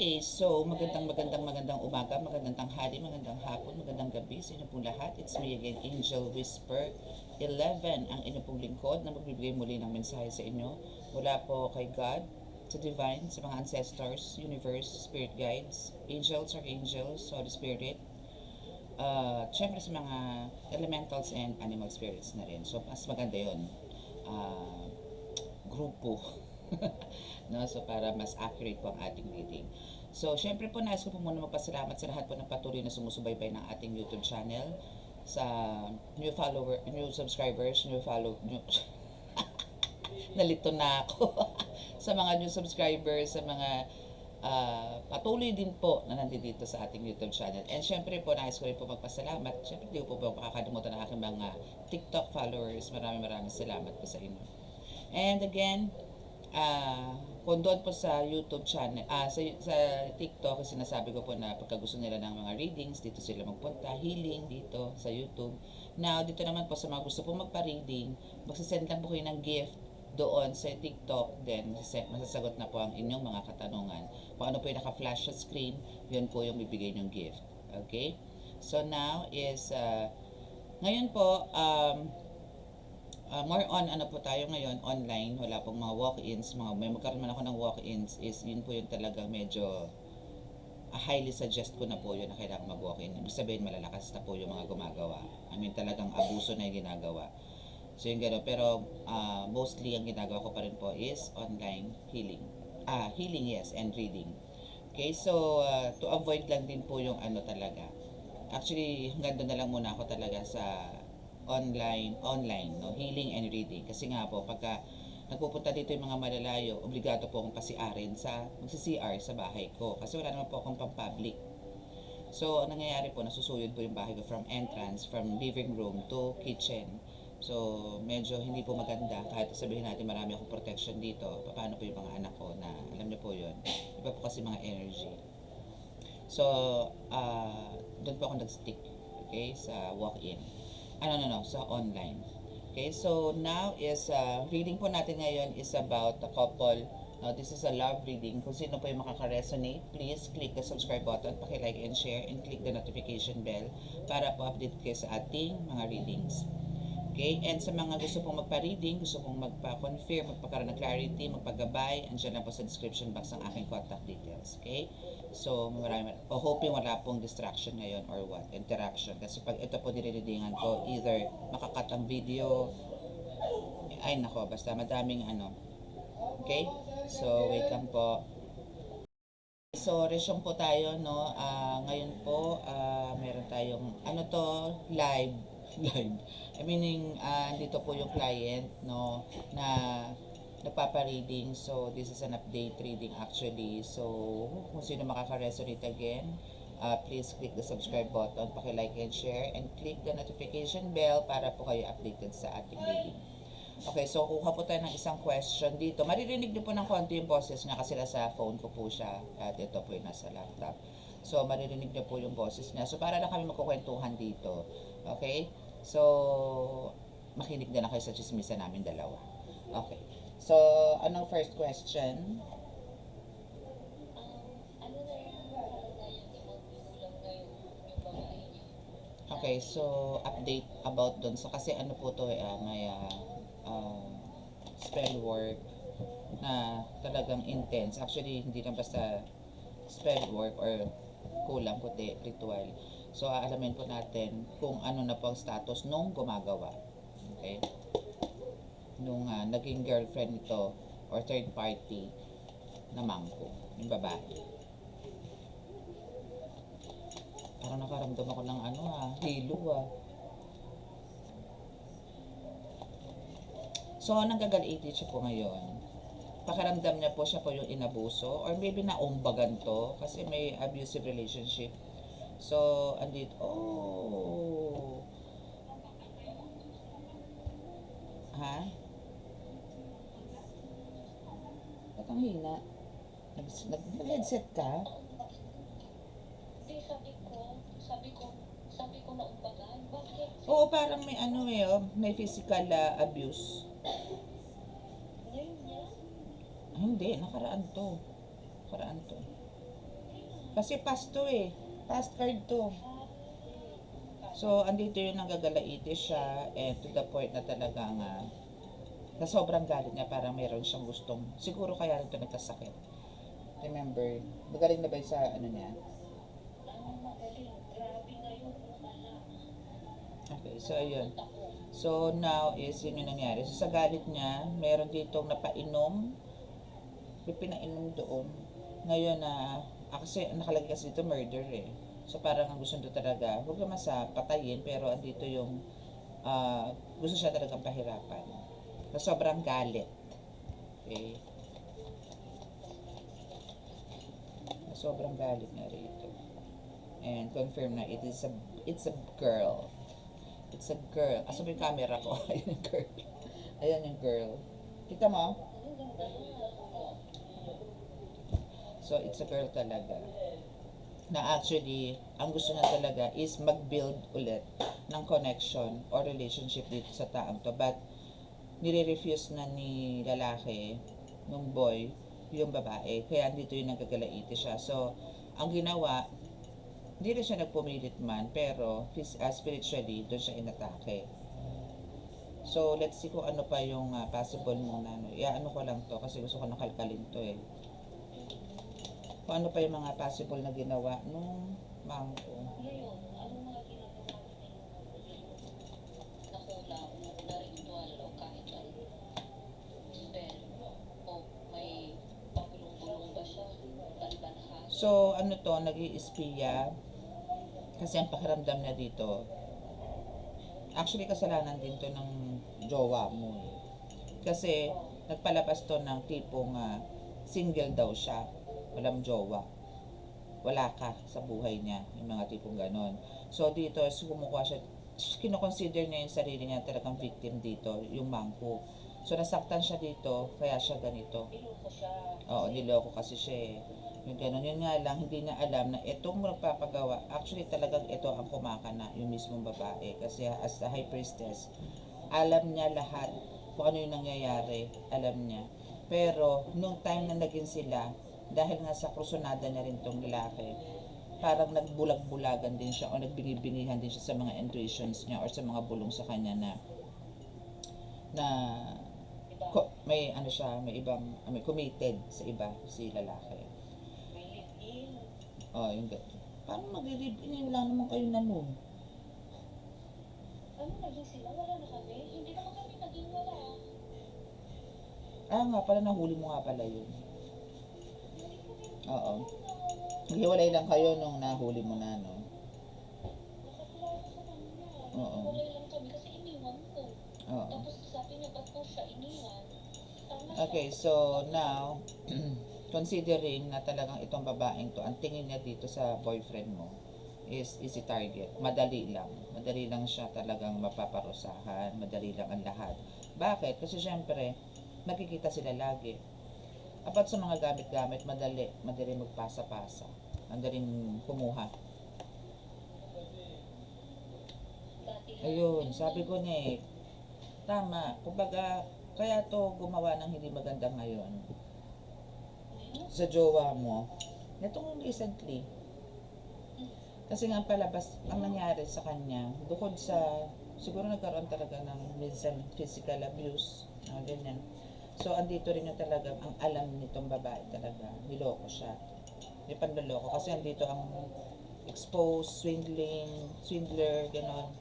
Okay, so magandang umaga, magandang tanghali, magandang hapon, magandang gabi sa inyo pong lahat. It's me again, Angel Whisper 11, ang inyo pong lingkod na magbibigay muli ng mensahe sa inyo mula po kay God, sa Divine, sa mga ancestors, universe, spirit guides, angels, Holy Spirit, syempre sa mga elementals and animal spirits na rin. So, mas maganda yun. Uh, Grupo. No? So, para mas accurate po ang ating reading. So, syempre po, nais ko po muna magpasalamat sa lahat po ng patuloy na sumusubaybay ng ating YouTube channel, sa new subscribers, nalito na ako. Sa mga new subscribers, sa mga patuloy din po na nandito sa ating YouTube channel. And syempre po, nais ko rin po magpasalamat. Syempre, di ko po makakalimutan ng aking mga TikTok followers. Maraming salamat po sa inyo. And again, kung doon po sa YouTube channel, sa TikTok, sinasabi ko po na pagka gusto nila ng mga readings, dito sila magpunta, healing dito sa YouTube. Now, dito naman po sa mga gusto po magpa-reading, magsasend lang po kayo ng gift doon sa TikTok, then masasagot na po ang inyong mga katanungan. Kung ano po yung naka-flash sa screen, yun po yung bibigay nyong gift. Okay? So now is, ngayon po, more on ano po tayo ngayon, online, wala pong mga walk-ins, may magkaroon man ako ng walk-ins, is yun po yung talagang medyo highly suggest ko na po yun na kailangan mag-walk-in. Ibig sabihin malalakas na po yung mga gumagawa. I mean talagang abuso na yung ginagawa. So yung gano'n, pero mostly ang ginagawa ko pa rin po is online healing. Healing, yes, and reading. Okay, so to avoid lang din po yung ano talaga. Actually, hanggang doon na lang muna ako talaga sa online, no? Healing and reading. Kasi nga po, pagka nagpupunta dito yung mga malalayo, obligado po akong pasiarin magsi-CR sa bahay ko. Kasi wala naman po akong pang-public. So, ang nangyayari po, nasusuyod po yung bahay ko from entrance, from living room to kitchen. So, medyo hindi po maganda. Kahit sabihin natin marami akong protection dito, paano po yung mga anak ko na, alam niyo po yun, iba po kasi mga energy. So, doon po ako nag-stick, okay, sa walk-in. No, sa online. Okay, so now is, reading po natin ngayon is about the couple. Now, this is a love reading. Kung sino po yung makaka-resonate, please click the subscribe button, paki-like and share, and click the notification bell para po update kayo sa ating mga readings. Okay, and sa mga gusto pong magpa-reading, gusto pong magpa-confirm, magpakaroon ng clarity, magpagabay, andyan lang po sa description box ang aking contact details. Okay, so hoping wala pong distraction ngayon or what, interaction. Kasi pag ito po nire-readingan ko, either makakat ang video, ay nako, basta madaming ano. Okay, so wait lang po. So, resume po tayo, no? Ngayon po, meron tayong, ano to, live. Live. Meaning, dito po yung client, no, na nagpapa-reading. So, this is an update reading actually. So, kung sino makaka-resonate again, please click the subscribe button, paki-like and share, and click the notification bell para po kayo updated sa ating reading. Okay, so kuha po tayo ng isang question dito. Maririnig niyo po ng konti yung boses niya kasi nasa phone ko po siya at ito po yung nasa laptop. So, maririnig niyo po yung boses niya. So, para lang kami magkukwentuhan dito. Okay? So, makinig na kayo sa chismisan namin dalawa. Okay. So, anong first question? Okay, so update about doon. So, kasi ano po to, may spell work na talagang intense. Actually, hindi lang basta spell work or kulang kundi ritual. So, aalamin po natin kung ano na po ang status nung gumagawa. Okay? Nung naging girlfriend nito or third party na mangko, yung babae. Parang nakaramdam ako ng hilo So, nanggagalitin siya po ngayon. Pakiramdam niya po siya po yung inabuso or maybe naumbagan to kasi may abusive relationship. So, andito, ha? Ba't ang hina? Nag-headset ka? Hindi, sabi ko naumbagan. Bakit? Oo, parang may may physical abuse. Ngayon yan? Hindi, nakaraan to. Nakaraan to. Kasi past to eh. Past card to. So, andito yung nanggagalaiti siya and to the point na talagang na sobrang galit niya, parang meron siyang gustong, siguro kaya rin ito nagkasakit. Remember, magaling na ba yung sa ano niya? Okay, so ayun. So now is yun yung nangyari. So sa galit niya, meron ditong napainom, may pinainom doon. Ngayon kasi nakalagay kasi dito murder eh. So parang ang gusto nito talaga, huwag naman sa patayin, pero andito yung gusto siya talagang pahirapan. Na sobrang galit. Okay? Na sobrang galit niya rito. And confirm na it's a girl. It's a girl. Asa ba yung camera ko? Ayun yung girl. Ayan yung girl. Kita mo? So, it's a girl talaga. Na actually, ang gusto niya talaga is mag-build ulit ng connection or relationship dito sa taong to. But, nire-refuse na ni lalaki, nung boy, yung babae. Kaya dito yung nagkagalaiti siya. So, ang ginawa, hindi rin siya nagpumilit man, pero spiritually, doon siya inatake. So, let's see kung ano pa yung possible muna. No? Ano ko lang to, kasi gusto ko nakalkalin to eh. Kung ano pa yung mga possible na ginawa nung mangko. Ngayon, anong mga ginagawa natin na kulang, na ritual o kahit ano? Spell o may pagulong-gulong ba siya? Banbanhas? So, ano to, nag-i-espiya. Kasi ang pakiramdam na dito, actually kasalanan din to ng jowa mo eh. Kasi nagpalabas to ng tipong single daw siya, walang jowa, wala ka sa buhay niya, yung mga tipong ganon. So dito, kumukuha siya, kinoconsider niya yung sarili niya talagang victim dito, yung mangko. So nasaktan siya dito, kaya siya ganito. Niloko siya. Oo, niloko kasi siya eh. Yung ganun, yun nga lang, hindi na alam na itong magpapagawa, actually talagang ito ang kumakana, yung mismong babae. Kasi as a high priestess, alam niya lahat kung ano yung nangyayari, alam niya. Pero, nung time na naging sila, dahil nga sa krusonada na rin tong lalaki, parang nagbulag-bulagan din siya o nagbingi-bingihan din siya sa mga intuitions niya or sa mga bulong sa kanya na may ano siya, may ibang, may committed sa iba, si lalaki. May live-in. Oh, yung paano mag-live-in? Wala naman kayo na nun. Ano naging sila? Wala na kami. Hindi naman kami naging wala. Nga pala, nahuli mo nga pala yun. Oo. Naghiwalay lang kayo nung nahuli mo na, no? Nakaklaro sa kanya. Oo. Wala lang kami kasi iniwan ko. Oo. Tapos sabi niya, ba't ko siya iniwan? Tama Okay, siya. so now, considering na talagang itong babaeng to, ang tingin niya dito sa boyfriend mo is easy target. Madali lang. Madali lang siya talagang mapaparusahan. Madali lang ang lahat. Bakit? Kasi syempre, nakikita sila lagi. Apat sa mga gamit-gamit, madali magpasa-pasa. Madaling kumuha. Dati Ayun, sabi ko na eh, tama. Kumbaga, kaya to gumawa ng hindi maganda ngayon sa jowa mo. Itong recently. Kasi nga palabas, ang nangyari sa kanya, bukod sa, siguro nagkaroon talaga ng minsan physical abuse, ganyan. So, andito rin yung talagang, ang alam nitong babae talaga, niloko siya. May panloloko. Kasi andito ang exposed, swindler, gano'n.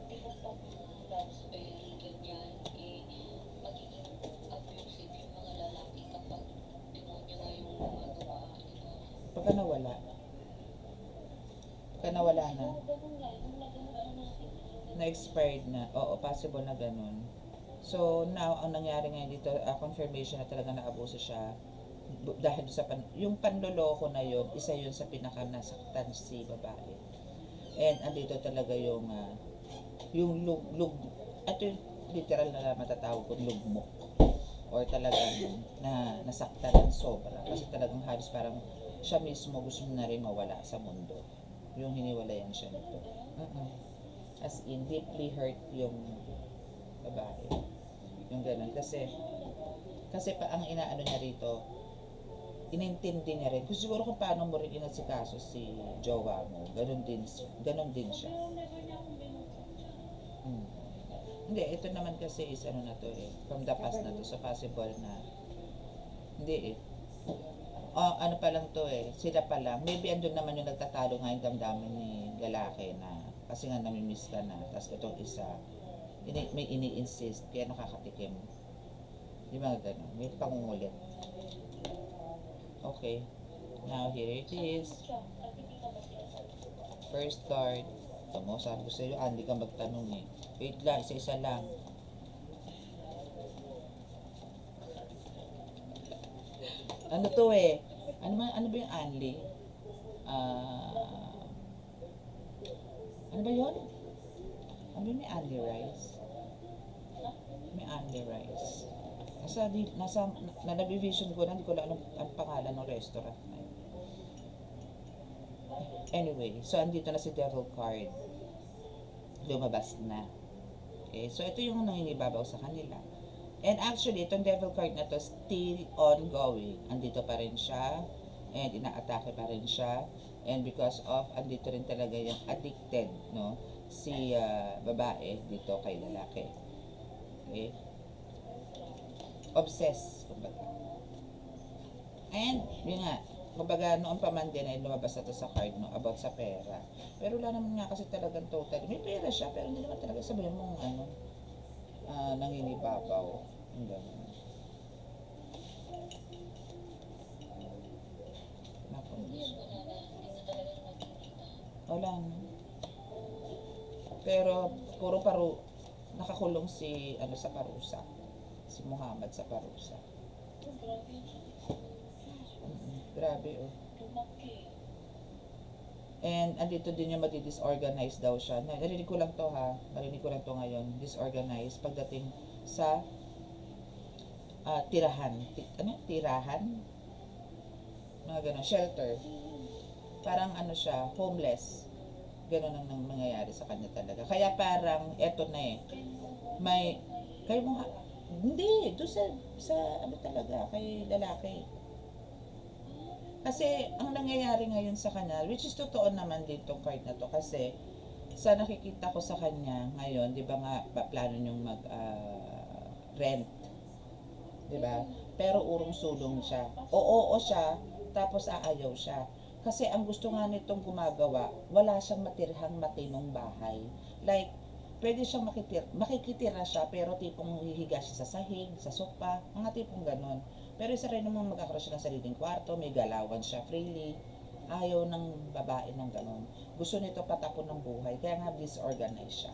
di ba pag love spell, ganyan, magiging abusive yung mga lalaki kapag demonyo nga yung gumagawa, di ba? Pagka nawala na, Ganun nga, yung nagamot na natin. na-expired na, oo, possible na ganun. So, now, ang nangyari ngayon dito, confirmation na talaga naabuso siya. Dahil sa yung panloloko na yun, isa yun sa pinakanasaktan si babae. And andito talaga yung ito yung literal na matatawag kong lugmok. Or talagang nasaktan ng sobra. Kasi talagang halos parang siya mismo gusto na rin mawala sa mundo. Yung hiniwalayan siya nito. As in, deeply hurt yung babae. Yung ganun. Kasi pa ang inaano niya rito, inintindi niya rin. Kung siguro kung paano mo rin inasikaso si jowa mo, ganun din siya. Hmm. Hindi, ito naman kasi is ano na to eh, from the past na to, so possible na, hindi eh. Ano pa lang to eh, sila pa lang. Maybe andun naman yung nagtatalo nga yung damdamin ni lalaki na, kasi nga namimiss ka na, tapos itong isa, may ini-insist, kaya nakakatikim. Di ba gano'n? May pangungulit. Okay. Now, here it is. First card. Ito mo, sabi ko sa'yo, hindi ka magtanong eh. Wait lang, isa-isa lang. Ano to eh? Ano ba yung Anli? Ano ba yun? Ano ba yung Anli Rice? May Anli Rice. Nabivision ko na, hindi ko lang ang pangalan ng restaurant na yun. Anyway, so andito na si Devil card. Lumabas na. Okay, so ito yung nangingibabaw sa kanila. And actually, itong Devil card na to still ongoing. Andito pa rin siya, and inaatake pa rin siya. And because of, andito rin talaga yung addicted, no? Si babae dito kay lalaki. Okay? Obsessed, kumbaga. And, yun nga, kumbaga, noon pa man din ay lumabas na to sa card, no, about sa pera. Pero wala naman nga kasi talagang total. May pera siya, pero hindi naman talaga sabihin mong, nangingibabaw. Yung gano'n. Naku, wala na. Pero, nakakulong si, sa parusa. Si Muhammad sa parusa. Grabe oh. And andito din yung madi-disorganize daw siya. Narinig ko lang to ha. Narinig ko lang to ngayon. Disorganized pagdating sa tirahan. Tirahan? Mga ganun. Shelter. Parang siya, homeless. Ganun ang mangyayari sa kanya talaga. Kaya parang, eto na eh. Hindi, doon sa talaga, kay lalaki. Kasi, ang nangyayari ngayon sa kanya, which is totoo naman din tong card na to, kasi, sa nakikita ko sa kanya ngayon, di ba nga, plano niyong rent. Di ba? Pero urong-sulong siya. Oo siya, tapos aayaw siya. Kasi ang gusto nga nitong gumagawa, wala siyang matirhang matinong bahay. Like, pwede siyang makikitira siya, pero tipong hihiga siya sa sahig, sa sopa, mga tipong ganon. Pero isa rin naman magkakaroon siya ng sariling kwarto, may galawan siya freely. Ayaw ng babae ng ganon. Gusto nito patapon ng buhay, kaya nga disorganized siya.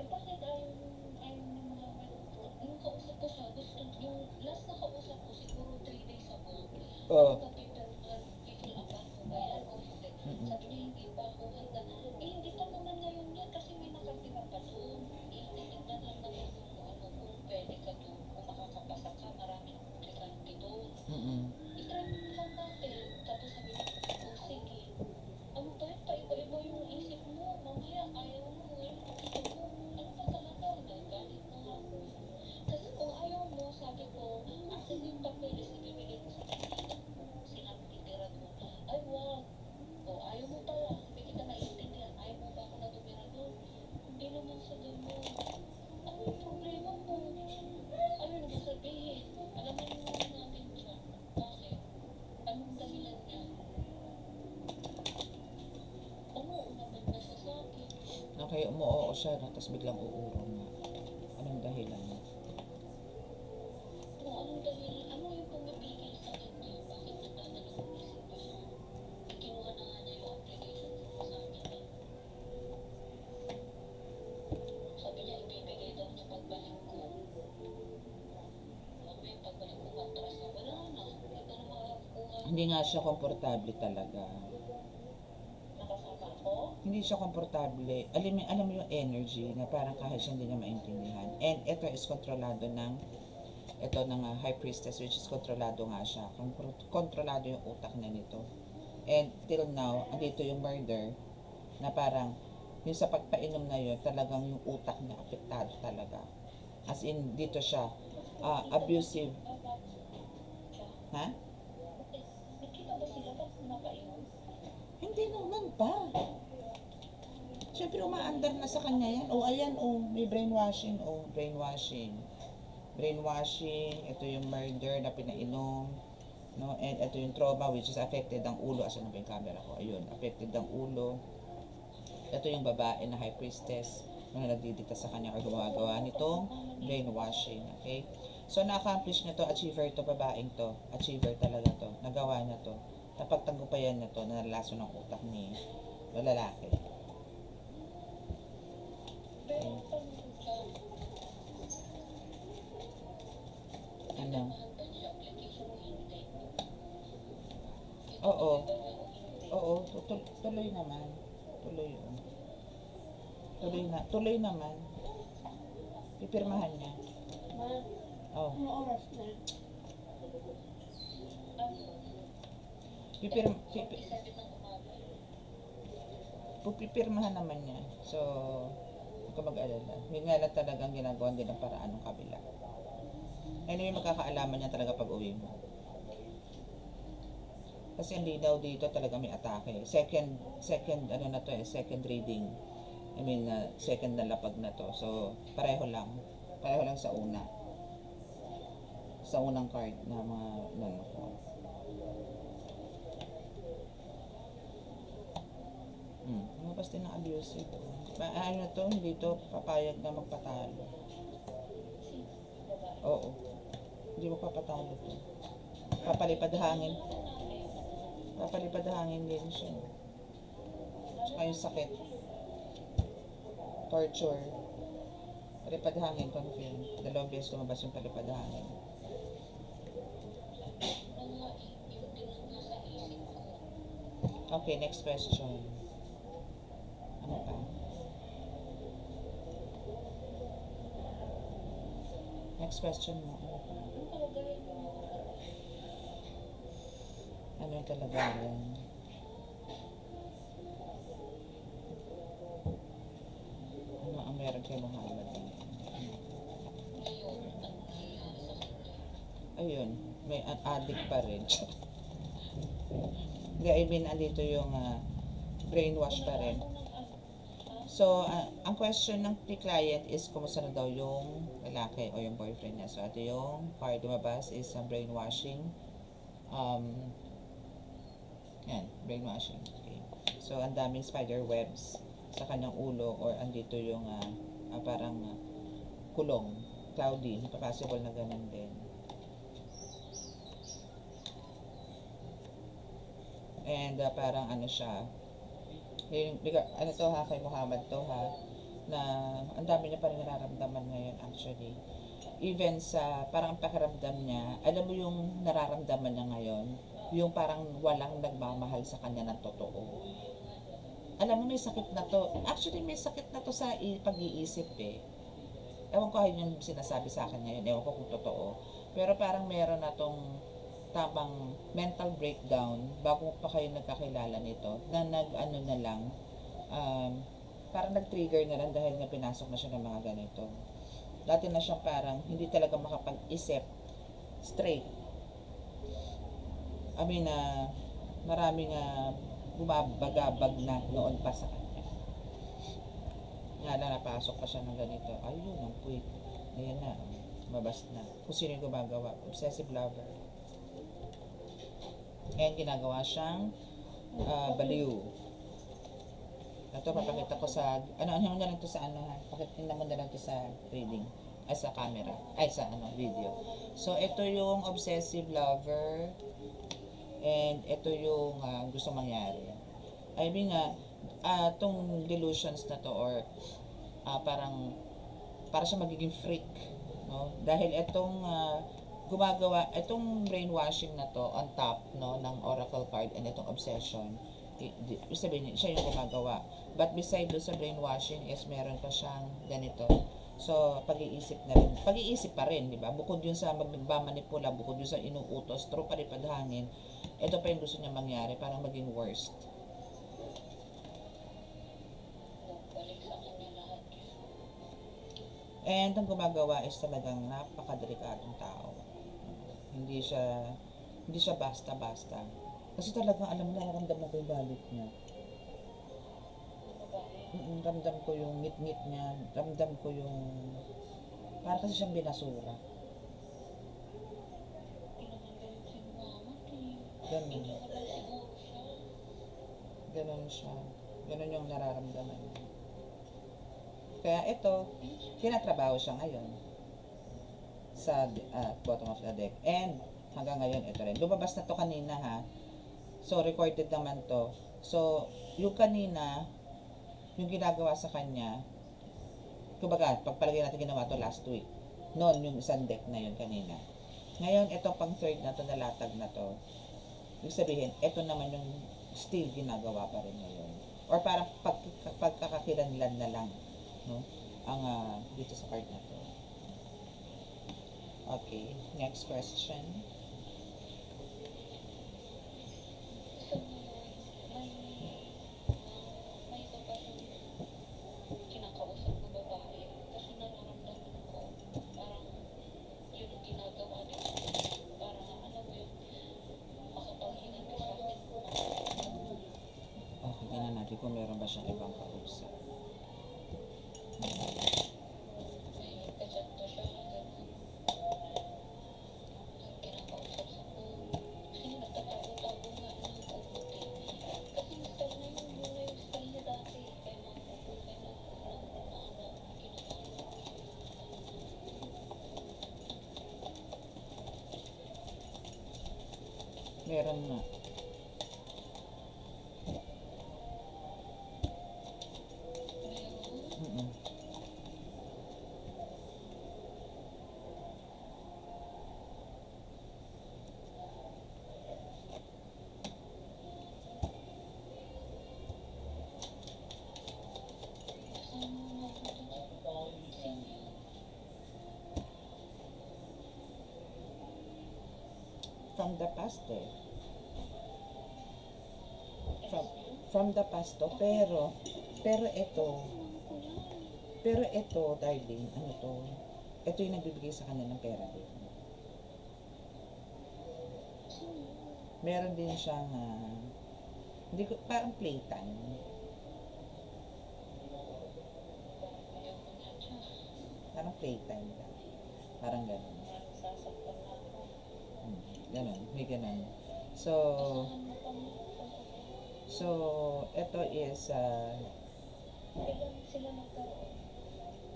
Bakit ayaw ng mga, yung kausap ko siya, yung last na kausap ko, siguro 3 days ago, nag-fill up ako ba yan o hindi? Sabi niya, hindi pa ako handa. Hindi pa naman ngayon yan kasi may nakatira pa doon. Titignan lang naman kung pwede ka doon, kung makakapasa ka, maraming aplikante doon. I-try lang natin. Tapos sabi niya, sige. Ano ba yun? Paiba-iba yung isip mo. Mamaya, ayaw mo. Gusto mo. Ano ba talaga? Nagalit na nga ako. Kasi kung ayaw mo, sabi ko, asan yung papeles ibibigay ko sa kaibigan mo? Silang titira doon. Ay, wag. O, ayaw mo pala. Hindi kita naiintindihan. Ayaw mo ba ako na tumira doon? Hindi naman sa gano'n. Ano yung problema mo? Ano naman sabihin? Alaman mo natin siya. Bakit? Anong dahilan niya? Umuo naman na siya sa akin. Okay, umuoo siya, no? Tapos biglang uurong na. Anong dahilan? Kung anong dahilan, ano yung pumipigil sa kanya? Bakit nagdadalawang isip pa siya? Kinuha na nga niya yung application ko sa akin eh. Sabi niya, ibibigay daw niya pagbalik ko. Sabi niya, pagbalik ko, matras na wala na. Hindi ka na makakuha. Hindi nga siya komportable talaga. Nakasama ako? Hindi siya komportable. Alam mo yung energy na parang kahit siya hindi niya maintindihan. And ito is kontrolado ng High Priestess, which is kontrolado nga siya. Kontrolado yung utak na nito. And till now, andito yung murder na parang yung sa pagpainom na yun, talagang yung utak niya apektado talaga. As in, dito siya, abusive. Ha? ganun pa. Siyempre, umaandar na sa kanya yan. O, ayan, o, may brainwashing. O, brainwashing. Brainwashing, ito yung murder na pinainom. No? And ito yung trauma, which is affected ang ulo. Asan na ba yung camera ko? Ayun, affected ang ulo. Ito yung babae na high priestess na nagdidikta sa kanya or gumagawa nitong brainwashing. Okay? So, na-accomplish niya to, achiever to, babaeng to. Achiever talaga to. Nagawa niya to. Napagtagumpayan niya to, nalalaso ng utak ni lalaki. Okay. Ano? Oo. Oo, tuloy naman. Tuloy yun. Tuloy naman. Pipirmahan niya. Oh. Ano oras na? Pipirmahan naman niya. So, huwag ka mag-alala. Yun nga lang talagang ginagawa din ng paraan ng kabila. Anyway, magkakaalaman niya talaga pag uwi mo. Kasi hindi daw dito talaga may atake. Second ano na to second reading. I mean, second na lapag na to. So, pareho lang. Pareho lang sa una. Sa unang card na mga ano ko. Lumabas din ng abusive. Ano to, hindi to papayag na magpatalo. Oo. Hindi mo papatalo to. Papalipad hangin. Papalipad hangin din siya. Tsaka yung sakit. Torture. Palipad hangin, confirm. 2 beses lumabas yung palipad hangin. Okay, next question. Ano pa? Next question mo. Ano yung kalagayan? Ano ang meron kay Muhammad? Ayun, may addict pa rin. Hindi, I mean, andito yung brainwash pa rin. So, ang question ng client is kumusta na daw yung lalaki o yung boyfriend niya. So, ito yung card lumabas is brainwashing. Yan, brainwashing. Okay. So, ang daming spider webs sa kanyang ulo or andito yung parang kulong, cloudy. Possible na ganun din. And parang ano siya, ano to ha, kay Muhammad to ha, na ang dami niya parang nararamdaman ngayon actually. Even sa parang pakiramdam niya, alam mo yung nararamdaman niya ngayon, yung parang walang nagmamahal sa kanya ng totoo. Alam mo may sakit na to. Actually may sakit na to sa pag-iisip eh. Ewan ko yung sinasabi sa akin ngayon, ewan ko kung totoo. Pero parang meron na tong tamang mental breakdown bago pa kayo nagkakilala nito na nag-ano na lang parang nag-trigger na lang dahil nga pinasok na siya ng mga ganito. Dati na siyang parang hindi talaga makapag-isip straight. I mean, maraming bumabagabag na noon pa sa kanya. Nga na napasok pa siya ng ganito. Ayun, ang quick. Ayan na, mabas na. Kung sino yung gumagawa, obsessive lover. And ginagawa siyang baliw. Ito, papakita ko sa, ano mo na lang to sa ha? Pakita mo na lang to sa reading. Ay, sa camera. Ay, sa video. So, ito yung obsessive lover. And ito yung gusto mangyari. I mean itong delusions na to or parang para siya magiging freak. No? Dahil itong gumagawa, itong brainwashing na to on top no ng oracle card and itong obsession, sabihin siya yung gumagawa. But beside do sa brainwashing is meron pa siyang ganito. So, pag-iisip na rin. Pag-iisip pa rin, di ba? Bukod yun sa magmanipula, bukod yun sa inuutos, through palipad hangin, ito pa yung gusto niya mangyari, parang maging worst. And ang gumagawa is talagang napakadelikadong tao. Hindi siya basta-basta. Kasi talagang alam na, nararamdaman ko yung galit niya. Ramdam ko yung ngit-ngit niya, ramdam ko yung, para kasi siyang binasura. Pinagagalit si mama, Ganun. hindi mo lang siguro siya. Ganun siya. Ganun yung nararamdaman niya. Kaya ito, tinatrabaho siya ngayon sa bottom of the deck. And hanggang ngayon, ito rin. Lumabas na to kanina ha. So, recorded naman to. So, yung kanina, yung ginagawa sa kanya, kumbaga, pagpalagay natin ginawa to last week. Noon, yung isang deck na yun kanina. Ngayon, ito pang third na to, nalatag na to. Ibig sabihin, ito naman yung still ginagawa pa rin ngayon. Or parang pagkakakilanlan na lang, no? Ang dito sa card na to. Okay, next question. So, may iba pa siyang kinakausap na babae. Kasi nararamdaman ko, parang yun ang ginagawa niya. Para, alam mo yun, makapaghingan ka sa akin. Okay, tingnan natin kung meron ba siyang ibang kausap. May kachat pa siya, ganun. Kinakausap sa phone. Kasi nagtatago-tago nga ng kukuti. Kasi style na yun, yun na yung style niya dati. Kaya mga kukuti na Meron na. Mm-mm. From the past eh. From the past to, pero ito, darling, ano to? Ito yung nagbibigay sa kanya ng pera din. Meron din siyang, hindi ko, parang playtime. Parang playtime lang. Parang ganun. Ganun, may ganun. So, ito is, sila nagkaroon.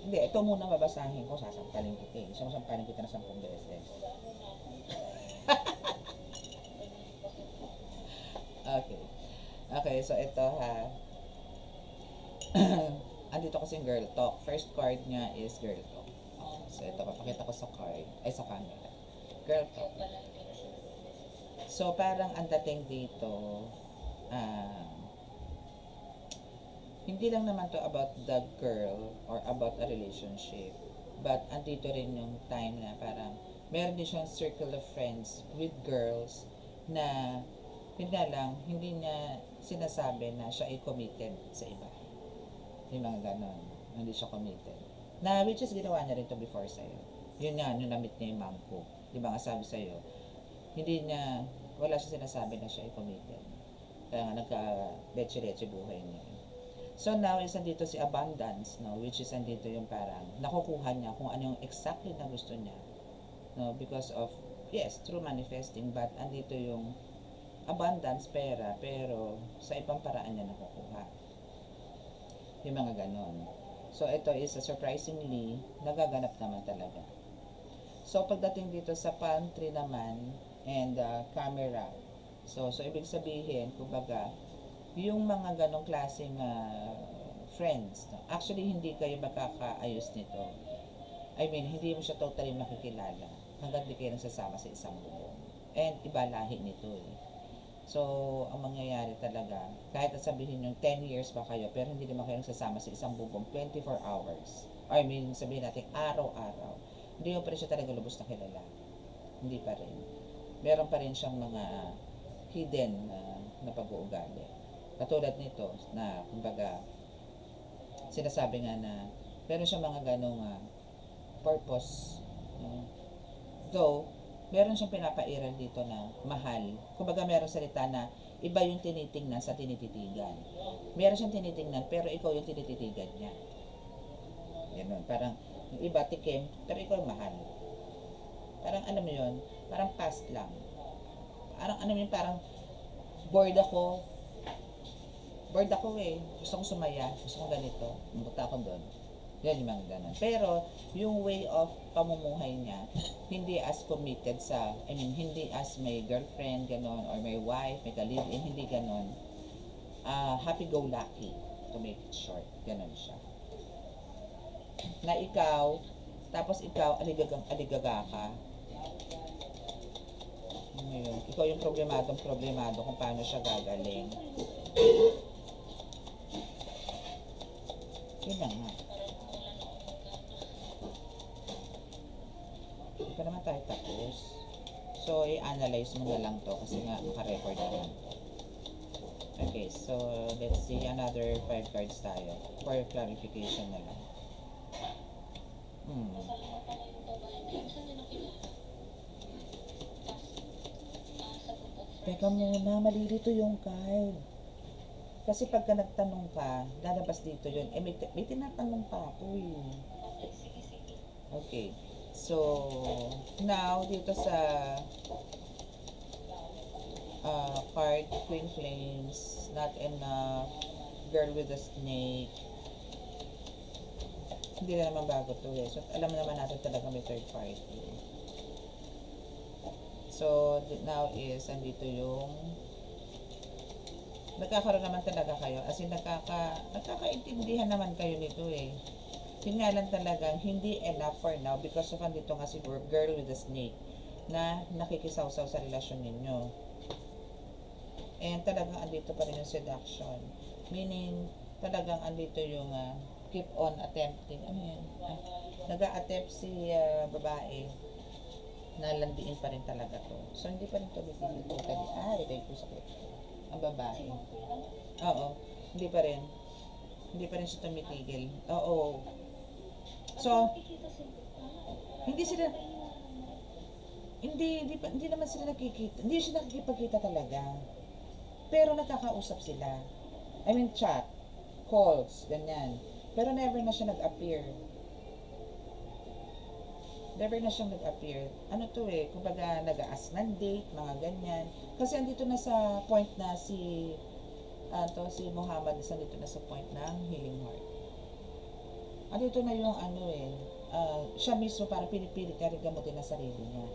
hindi, ito muna babasahin ko, sasampalin kita eh. Sasampalin kita na 10 beses. Okay. Okay, so ito ha. Andito kasi yung girl talk. First card niya is girl talk. Okay, so ito, papakita ko sa card, ay sa camera. Girl talk. So, parang ang dating dito, hindi lang naman to about the girl or about a relationship. But, andito rin yung time na parang meron din siyang circle of friends with girls na yun nga lang, hindi niya sinasabi na siya ay committed sa iba. Yung mga ganon. Hindi siya committed. Na which is ginawa niya rin to before sa'yo. Yun nga, nung na-meet niya yung mom ko. Di ba nga sabi sa'yo, hindi niya, wala siya sinasabi na siya ay committed. Kaya nga nagka-leche-leche buhay niya. So now is andito si abundance, no, which is andito yung parang nakukuha niya kung ano yung exactly na gusto niya, no, because of yes, through manifesting, but andito yung abundance, pera, pero sa ibang paraan niya nakukuha. Yung mga ganon. So ito is surprisingly nagaganap naman talaga. So pagdating dito sa pantry naman and camera. So ibig sabihin, kumbaga, yung mga ganong klaseng friends, no? Actually, hindi kayo makakaayos nito. I mean, hindi mo siya totally makikilala hanggang di kayo nagsasama sa isang bubong. And iba lahi nito eh. So, ang mangyayari talaga, kahit sabihin yung 10 years pa kayo, pero hindi naman kayo nagsasama sa isang bubong 24 hours. I mean, sabihin natin araw-araw. Hindi mo pa rin siya talaga lubos na kilala. Hindi pa rin. Meron pa rin siyang mga hidden na pag-uugali. Katulad nito na kumbaga sinasabi nga na meron siya mga ganong purpose, though meron siyang pinapairal dito na mahal. Kumbaga meron salita na iba yung tinitingnan sa tinititigan. Meron siyang tinitingnan pero ikaw yung tinititigan niya. Ganun, parang yung iba tikim pero ikaw yung mahal. Parang alam mo yun, parang past lang. Parang alam mo yun, parang bored ako. Bored ako eh. Gusto kong sumaya, gusto kong ganito. Punta ako doon. Yan yung mga ganun. Pero, yung way of pamumuhay niya, hindi as committed sa, hindi as may girlfriend, ganon, or may wife, may ka-live-in, hindi ganon. Happy-go-lucky, to make it short. Ganon siya. Na ikaw, tapos ikaw, aligaga ka. Ngayon, ikaw yung problemado kung paano siya gagaling. Yun lang nga. Hindi pa naman tayo tapos. So, i-analyze mo na lang to kasi nga naka-record naman. Okay, so let's see another 5 cards tayo for clarification na lang. Kasama pa ngayong babae na yun. Saan niya nakilala? Sa group of friends. Teka muna, malilito yung card. Kasi pagka nagtanong ka, lalabas dito yun. May tinatanong pa ako eh. Okay, sige. Okay. So, now, dito sa card, Queen Flames, Not Enough, Girl with a Snake. Hindi na naman bago to eh. So, alam naman natin talaga may third party. So, now is, andito yung nagkakaroon naman talaga kayo. As in, nagkakaintindihan naman kayo nito eh. Yun nga lang talagang hindi enough for now because of andito nga si Girl with the Snake na nakikisaw-saw sa relasyon ninyo. And talagang andito pa rin yung seduction. Meaning, talagang andito yung keep on attempting. Ano yan? Nag-a-attempt si babae na landiin pa rin talaga to. So, hindi pa rin to bibigil ko tali. Ikay ko sakit. Ang babae. Oo. Hindi pa rin. Hindi pa rin siya tumitigil. Oo. So, hindi naman sila nakikita. Hindi sila nakikipagkita talaga. Pero nagkakausap sila. I mean, chat, calls, ganyan. Pero never na siya nag-appear. Never na siyang nag-appear. Ano to eh, kumbaga nag-a-ask ng date, mga ganyan. Kasi andito na sa point na si Muhammad, andito na sa point ng healing heart. Andito na yung siya mismo parang pinipilit niya rin gamutin ang sarili niya.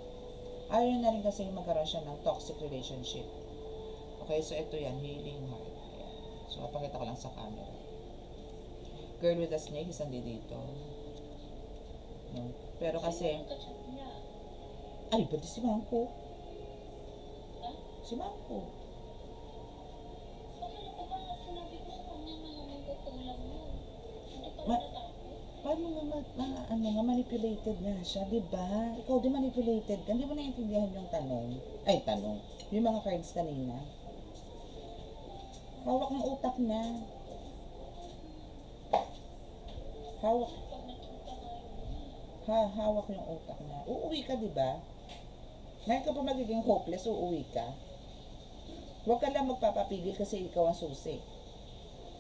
Ayaw na rin kasi magkaroon siya ng toxic relationship. Okay, so ito yan, healing heart. Ayan. So, mapakita ko lang sa camera. Girl with a Snake, isang dito. No? Pero kasi, ay, ba't si Mangko? Si Mangko. Akala ko ba sinabi ko sa kanya na nagkukulang yun. Hindi pa Ma- natatapos. Paano nga manipulated nga siya, di ba? Ikaw di manipulated ka, hindi mo naiintindihan yung tanong. Yung mga cards kanina. Hawak ng utak niya. Hawak yung utak niya. Uuwi ka, di ba? Ngayon ka pa magiging hopeless, uuwi ka. Huwag ka lang magpapapigil kasi ikaw ang susi.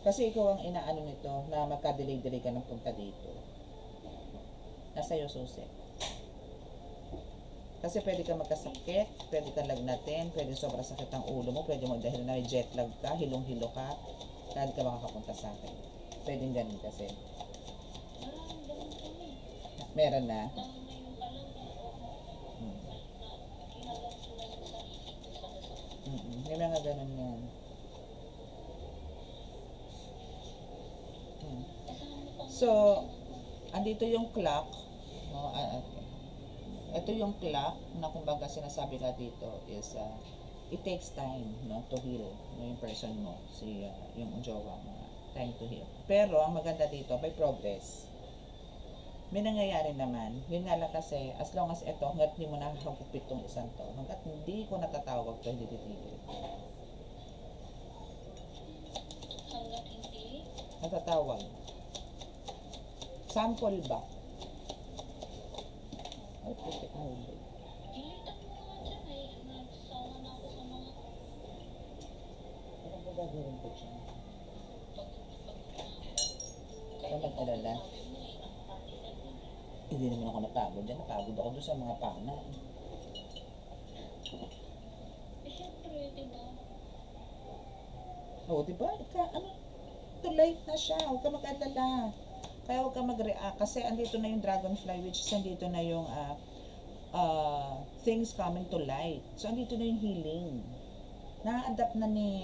Kasi ikaw ang inaano nito na magka-delay-delay ka ng punta dito. Nasa iyo susi. Kasi pwede ka magkasakit, pwede ka lagnatin, pwede sobrang sakit ang ulo mo, pwede mo dahil na may jet lag ka, hilong-hilo ka, dahil ka makakapunta sa akin. Pwedeng ganun kasi. Ganun kami. Meron na. Lalo na yung alam mo, ginagawa sila ng sarili ko sa kasama. May mga ganun yan. So, andito yung clock. No? Ito yung clock na kumbaga sinasabi nga dito is it takes time, no, to heal, no, yung person mo, yung jowa mo, time to heal. Pero ang maganda dito, may progress. May nangyayari naman. Yun nga lang kasi, as long as ito, hanggat hindi mo nakakagupit tong isang to, hanggat hindi ko natatawag to, hindi titigil. Hanggat hindi, Natatawag. Sample ba? Ay, putik mo. dilitan mo gagawin ko siya? Pag Saan mag-alala? Hindi naman ako napagod dyan. Napagod ako doon sa mga pana. syempre, diba? Oo, di ba? Ano? Too late na siya. Huwag ka mag-alala. Kaya huwag ka mag-react. Kasi andito na yung dragonfly, which is andito na yung things coming to light. So, andito na yung healing. Na-adapt na ni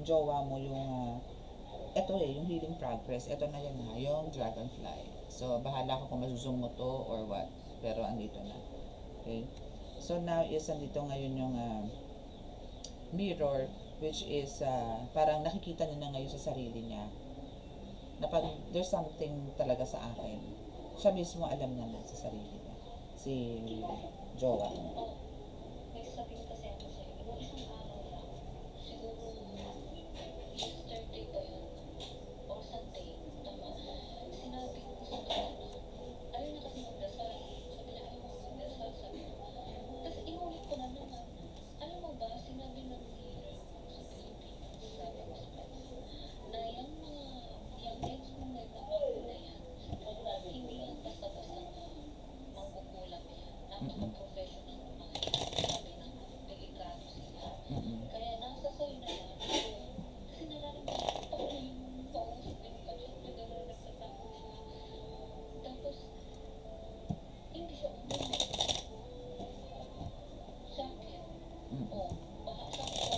jowa mo yung eto yung healing progress. Eto na yan yung dragonfly. So, bahala ka kung masusung mo to or what. Pero andito na. Okay? So, now is andito ngayon yung mirror, which is parang nakikita niya na ngayon sa sarili niya na pag there's something talaga sa akin, siya mismo alam niya na sa sarili niya. Si jowa. Oh, may sabihin kasi ako sa'yo, nung isang araw lang, siguro yesterday ba yun? Or Sunday, tama. Sinabi ko sa kanya na, ayaw na kasi magdasal. Sabi niya, ayaw mo magdasal. Sabi ko, tapos inulit ko na naman. Alam mo ba, sinabi ng leader sa Pilipinas, sabi ko sa kanya, na yung next mong nagtabako na yan, hindi yan basta-basta na mangkukulam yan. Napaka-professional ng mga yan. Sabi ng delikado sila. Kaya nasa sa'yo na yan. Kasi nararamdaman ko pa yung kausapin ka siya. Nagtatakot siya. Tapos, hindi siya uminig sa akin. O, baka sabi ko,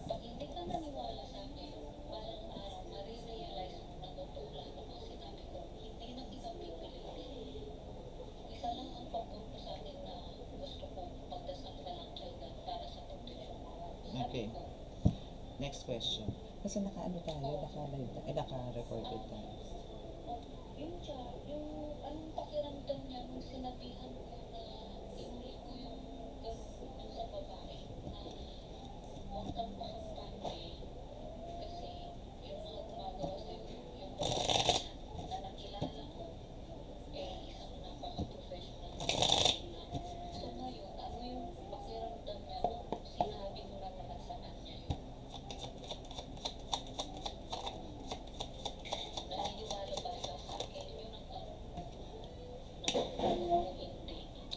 pag hindi ka naniwala sa akin, balang araw, marirealize mo na totoo lang ang mga sinabi ko. Hindi na kita pipilitin. Isa lang ang pagpunto sa atin na gusto ko magdasal ka lang kay God para sa protection mo. Sabi Okay. ko, Next question. Kasi naka-ano tayo, naka-live, naka-recorded tayo. oh, yun siya, yung anong pakiramdam niya nung sinabihan ko na inulit ko yung gano'n dun sa babae na huwag kang makampante kasi yung mga gumagawa sa'yo, yung babae na nakilala mo, isang napaka-professional na babae na. So ngayon, ano yung pakiramdam niya nung sinabi ko na naman sa kanya yun? Naniniwala ba siya sa akin? Yun ang tanong. Kung hindi.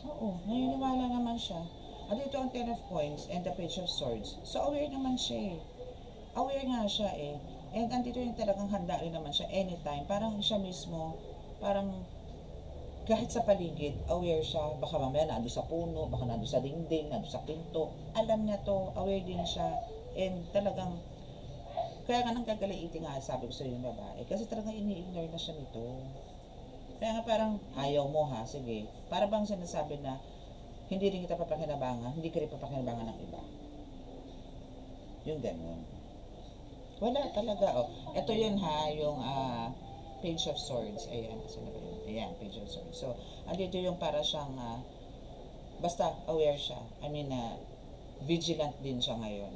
Oo, naniniwala naman siya. At ito ang 10 of coins and the page of swords. So, aware naman siya eh. Aware nga siya eh. And andito yung talagang handa rin naman siya anytime. Parang siya mismo, parang kahit sa paligid, aware siya. Baka mamaya nando sa puno, baka nando sa dingding, nando sa pinto. Alam niya to, aware din siya. And talagang, kaya nga nang gagaliitin nga, sabi ko sa yung babae. Kasi talagang ini-ignore na siya nito. Kaya nga parang, ayaw mo ha, sige. Para bang sinasabi na, hindi rin kita papakinabangan, hindi ka rin papakinabangan ng iba. Yung ganun. Wala talaga, oh. Ito yun ha, yung page of swords. Ayan, saan na ba yun? Ayan, page of swords. So, andito yung para siyang, basta aware siya. I mean, vigilant din siya ngayon.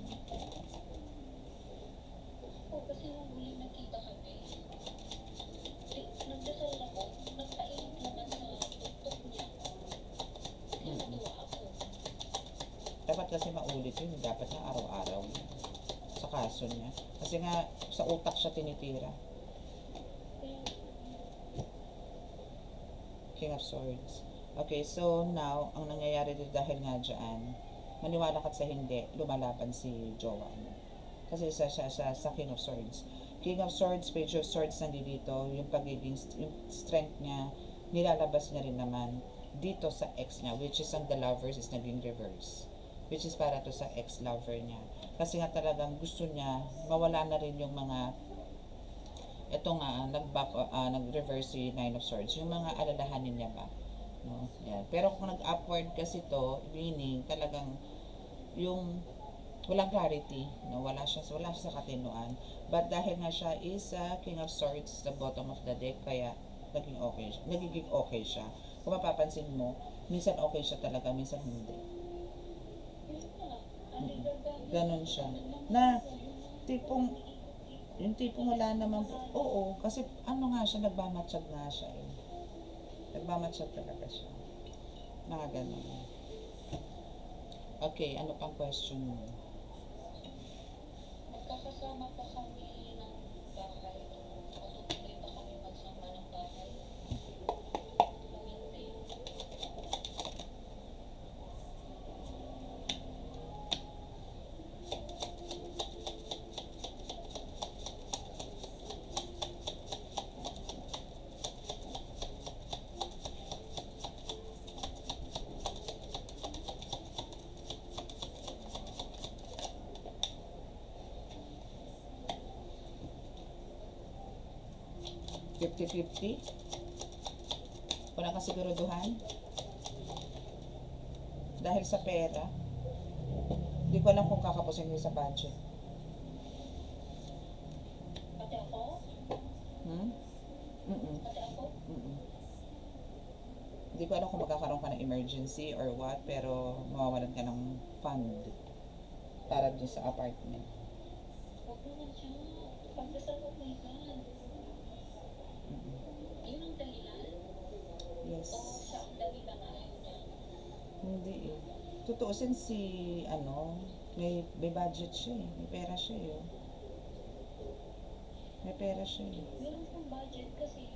Oo, kasi nung huli nakita kami, nagdasal ako, nagpainit naman sa tuktok niya. Kaya natuwa ako. Dapat kasi maulit yun, dapat na araw-araw sa kaso niya. Kasi nga, sa utak siya tinitira. Kaya, King of Swords. Okay, so now, ang nangyayari dito dahil nga dyan, maniwala ka sa hindi, lumalaban si jowa mo. Kasi sa King of Swords. King of Swords, Page of Swords, nandito, yung pagiging, yung strength niya, nilalabas niya rin naman dito sa ex niya, which is ang the lovers is naging reverse. Which is para to sa ex-lover niya. Kasi nga talagang gusto niya, mawala na rin yung mga, ito nga, nag-reverse si Nine of Swords, yung mga alalahanin niya ba. No? Yan. Pero kung nag-upward kasi to, meaning talagang yung walang clarity, no? wala siya sa katinuan. But dahil nga siya is King of Swords, the bottom of the deck, kaya nagiging okay siya. Kung mapapansin mo, minsan okay siya talaga, minsan hindi. Ganon siya. Na, yung tipong wala naman po. Oo, kasi ano nga siya, nagmamatsyag nga siya eh. Nagmamatsyag talaga siya. Mga ganon. Okay, ano pang question mo? Magsama pa kami ng bahay. Matutuloy pa kami magsama ng bahay. Kung hindi, 50-50? Wala kang siguraduhan? Dahil sa pera? Hindi ko alam kung kakapusin niyo sa budget. pati ako, Hmm? Mm-mm. pati ako, Mm-mm. Hindi ko alam kung magkakaroon ka ng emergency or what, pero mawawalan ka ng fund para dun sa apartment. huwag naman siya. Pagdasal ko may God. Mm-mm. Yun ang dahilan. Yes. O siya ang dahilan na ayaw niya. Hindi eh. Tutuusin si, may budget siya eh. May pera siya eh. May pera siya eh. Meron siyang budget kasi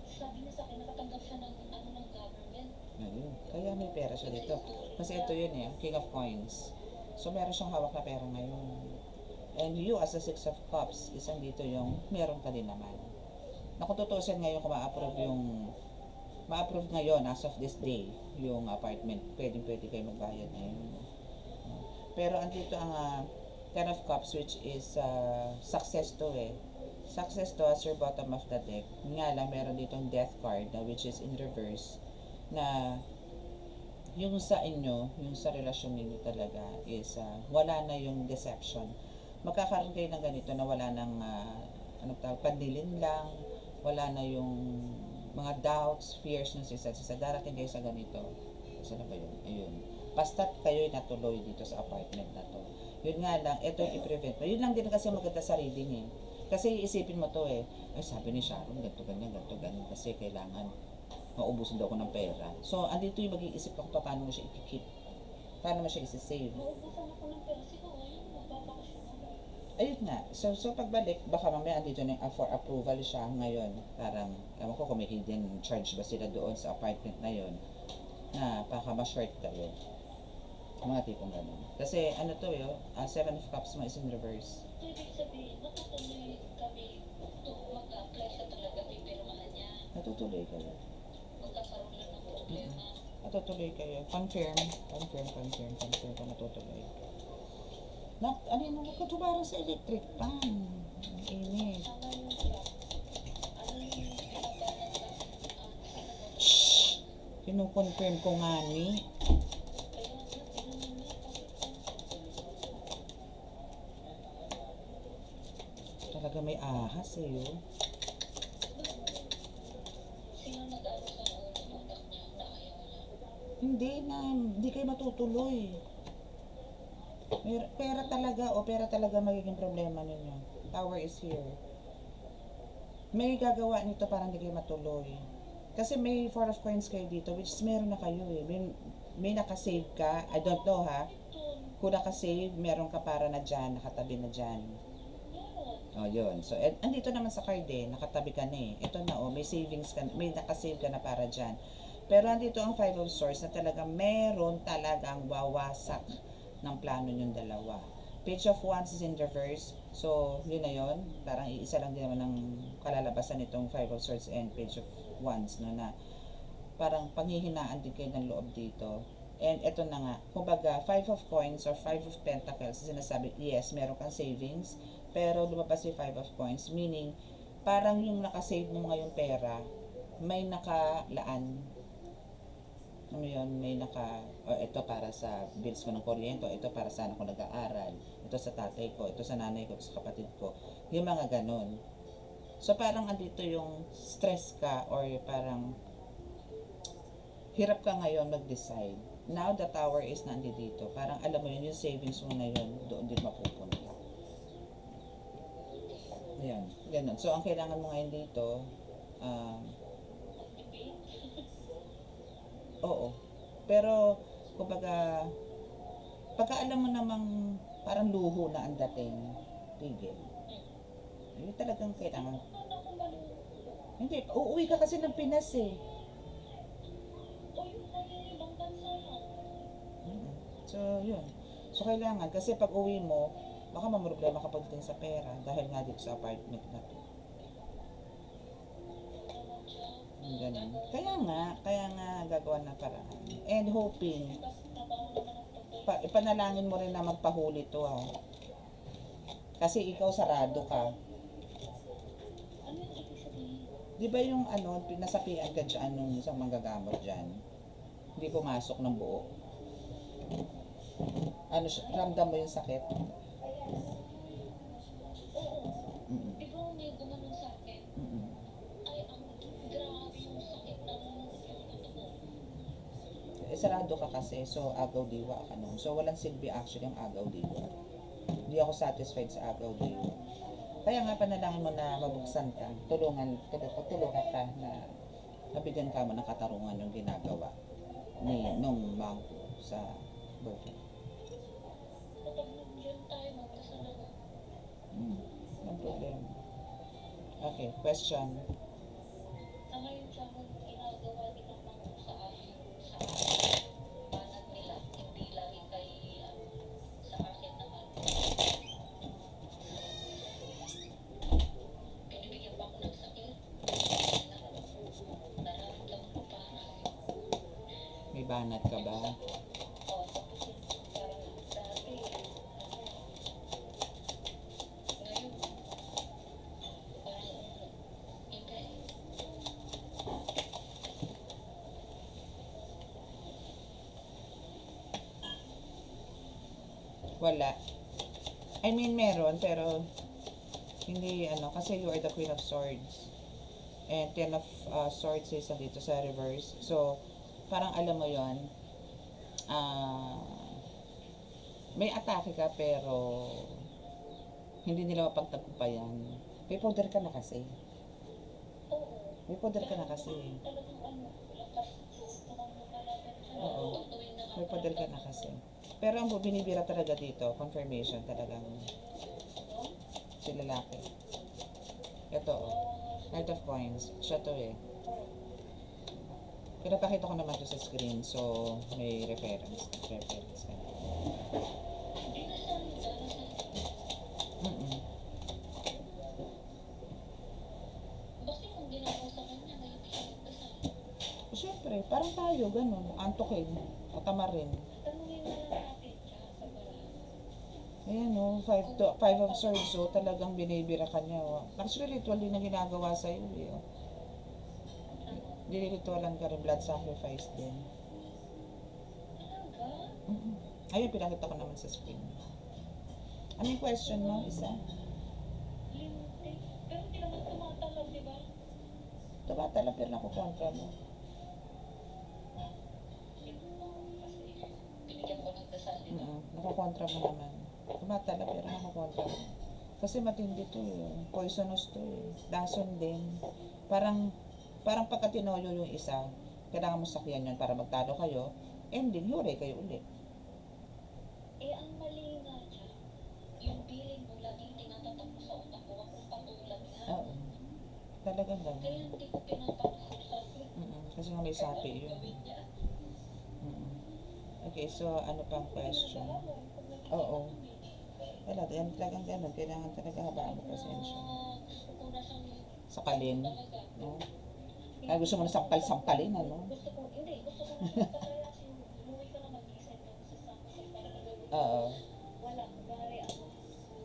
sabi niya sa akin nakatanggap siya ng ng government. Ayun. Kaya may pera siya dito. Kasi ito yun eh, King of Coins. So meron siyang hawak na pera ngayon. And you as a Six of Cups, isang dito yung meron ka din naman. Na kung tutuusin ngayon kung ma-approve ngayon as of this day yung apartment, pwede kayo magbayad ngayon. Pero andito ang Ten of Cups, which is success to eh. Success to as your bottom of the deck. Nga lang meron ditong death card which is in reverse, na yung sa inyo, yung sa relasyon ninyo talaga is wala na yung deception. Magkakaroon kayo ng ganito na wala nang panlilin lang, wala na yung mga doubts, fears ng isa. Darating kayo sa ganito. Saan na ba yun? Ayun. Basta't kayo'y natuloy dito sa apartment na to. Yun nga lang, ito yung i-prevent mo. Yun lang din kasi maganda sa reading eh. Kasi isipin mo to eh, ay sabi ni Sharon, ganito ganyan, kasi kailangan maubusin daw ako ng pera. So, andito yung mag-iisip ka kung paano mo siya i-keep. Paano mo siya i-save. Maubusan ako ng pera. Sino ngayon? Magbabakasyon ako. Ayun nga. So pagbalik, baka mamaya andito na yung for approval siya ngayon. Parang, ewan ko kung may hidden charge ba sila doon sa apartment na yon na baka ma-short kayo. Mga tipong ganun. Kasi ano to yun, Seven of Cups mo is in reverse. So, ibig sabihin, matutuloy kami mag-apply siya talaga, pipirmahan niya. Natutuloy kayo. Magkakaroon lang ng problema. Natutuloy kayo. Confirm kung natutuloy. Ano yun, nagkatubaran sa electric pan. Ang init. Tama yun siya. Ano yung pinagalan ng Shhh! Kinukonfirm ko nga ni. kaya nga, tinanong niya, Talaga may ahas eh yun. sino nag-ano sa ulo ng utak niya na ayaw niya? Hindi kayo matutuloy. Pera talaga magiging problema ninyo. Tower is here. May gagawa nito parang hindi kayo matuloy. Kasi may Four of Coins kayo dito, which is meron na kayo eh. May nakasave ka. I don't know ha. Kung nakasave, meron ka para na dyan, nakatabi na dyan. Oh, yun. So, andito naman sa card eh, nakatabi ka na eh. Ito na may savings ka, may nakasave ka na para dyan. Pero andito ang Five of Swords na talaga meron talagang wawasak ng plano yung dalawa. Page of Wands is in reverse. So, yun na yun. Parang iisa lang din naman ng kalalabasan nitong Five of Swords and Page of Wands, no, na parang panghihinaan din kayo ng loob dito. And eto na nga, kumbaga, Five of Coins or Five of Pentacles, sinasabi, yes, meron kang savings, pero lumabas yung Five of Coins, meaning, parang yung nakasave mo ngayong pera, may nakalaan. Ano yun, may ito para sa bills ko ng kuryente, ito para sa anak ko nag-aaral, ito sa tatay ko, ito sa nanay ko, ito sa kapatid ko, yung mga ganon. So parang andito yung stress ka or parang hirap ka ngayon mag-decide. Now the Tower is nandito. Parang alam mo yun, yung savings mo na yun, doon din mapupunta. Ayan, ganun. So ang kailangan mo ngayon dito, oo. Pero, kumbaga, pagka alam mo namang parang luho na ang dating, tigil. Hindi talagang kailangan. Paano ako malulungkot? Hindi, uuwi ka kasi ng Pinas eh. O yung kaya ibang bansa lang. Mm. So, yun. So, kailangan, kasi pag uwi mo, baka mamroblema ka pagdating sa pera dahil nga dito sa apartment na to. Walang job. Ganun. Kaya nga gagawa ng paraan. And hoping, Trabaho naman ang pagdala. ipanalangin mo rin na magpahuli to ha. Kasi ikaw sarado ka. Ano yung ibig sabihin? Di ba yung ano, pinasapian ka dyan nung isang manggagamot dyan? Hindi pumasok ng buo. Ano, ramdam mo yung sakit? Oo. Mm-mm. Di ba may gumanon sa akin? Mm-mm. Ay, ang grabe yung sakit ng yung tutubo. Sarado ka kasi, so agaw diwa ka nun. So walang silbi actually ang agaw diwa. Hindi ako satisfied sa agaw diwa. Kaya nga panalangin mo na mabuksan ka, tulungan ka na nabigyan ka mo ng katarungan yung ginagawa nung mangko sa birthday. Kapag nandiyan tayo, magdasal ako. No problema. Okay, question. Sa ngayon sa akin, ginagawa din naman ko sa akin, sa banat nila, hindi lagi kay, sa akin naman. Binibigyan pa ako ng sakit. Nararamdaman ko pa. May banat ka ba? O, tapos parang dati, ngayon, parang, hindi. Wala. I mean, meron, pero hindi ano, kasi you are the Queen of Swords. And Ten of Swords is dito sa reverse. So, parang alam mo yon may atake ka pero hindi nila mapagtagumpayan. May poder ka na kasi. Oo. May poder ka na kasi. Talagang lakas tumakbo ka laban sa Oo. tutuwin na May poder ka na kasi. Pero ang binibira talaga dito, confirmation talagang si lalaki. Ito, Knight of Coins. Siya to eh. Pinapakita ko naman to sa screen, so may reference. Reference ka. Hindi na siya Mm-mm. Bakit kung ginagawa sa kanya, ngayon di siya nagdasal? Siyempre, parang tayo, ganun. Antokin, katamarin. Tanungin na lang natin siya sa parang. Ayan o, five of swords, so talagang binibira ka niya. Oh. Actually, ritual din na ginagawa sa'yo eh. Oh. Diniritualan ka rin, blood sacrifice din. Talaga? Mm-mm. Ayun, pinakita ko naman sa screen. Ano yung question mo, isa? Lintik. Pero hindi naman tumatalab, di ba? Tumatala pero nakukontra mo. Kasi binigyan ko ng dasal, di ba? Nakukontra mo naman. Tumatala pero nakukontra mo. Kasi matindi to eh. Poisonous to eh. Lason din. Parang pagka tinoyo yung isa, kailangan mo sakyan yun para magtalo kayo, ending, hiwalay kayo ulit. Eh, ang mali nga siya, yung feeling mo laging tinatatak mo sa utak ko, akong patulad nga. Oo. Talagang Kaya ganun. hindi ko pinapansin sa akin. Kasi nga may sapi yun. Gawin niya. Okay, so ano pang question? Oo. Wala, yan talagang ganun. Kailangan talaga habaan mo pasensya. Gusto ko na siyang Sakalin. talaga. No? Ay, gusto mo na sampal-sampalin, ano? Gusto ko na siyang patayasin. Umuwi ka na mag-isip ka sa sakit para nagawin. Oo. Wala, bari ako.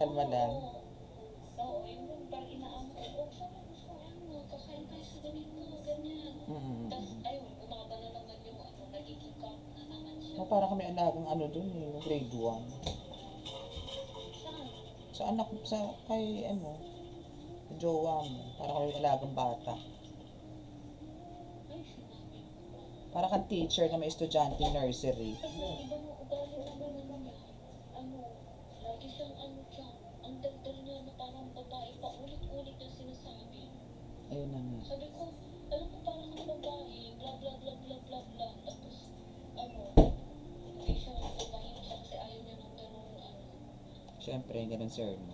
Kalma lang. Oo, yung parang inaamo ko. Oh, sabi gusto ko kakain tayo sa ganito, ganyan. Tapos, ayun, bumaba na naman yung nagiging calm na naman siya. No, para kami alagang ano dun eh, grade 1. Saan? Sa anak, kay ano, jowa mo. Para kami alagang bata. Ay, sinabi ko. Para kang teacher na may estudyante nursery. Kasi iba mo ugali naman niya. Lagi siyang siya. Ang daldal niya na parang babae pa. Ulit-ulit yung sinasabi. Ayun na nga. Sabi ko, alam mo parang ang babae, bla bla bla bla bla bla. Tapos, hindi siya, tumahimik siya kasi ayaw niya ng ganun, Siyempre, ganun sir mo.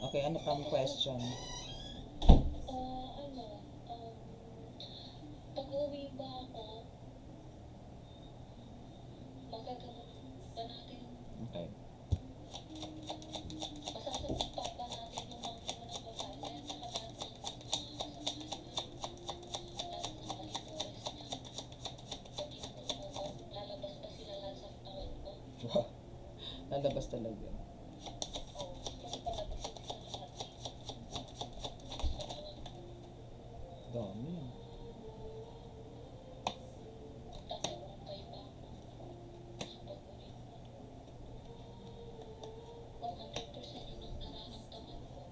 Okay, ano pang question? Pag-uwi ba ako, magagamot ba natin, Okay. masasagot ba natin yung mga unang babae na yan, saka lahat ng kasama niya, lahat ng alipores niya, pag ginamot mo ko, lalabas ba sila lahat sa katawan ko? Wow. Lalabas talaga. O, gusto ko palabasin sila lahat eh. Dami. Tatalungkay ba ako sa pag-uwi mo? 100% yun ang nararamdaman ko.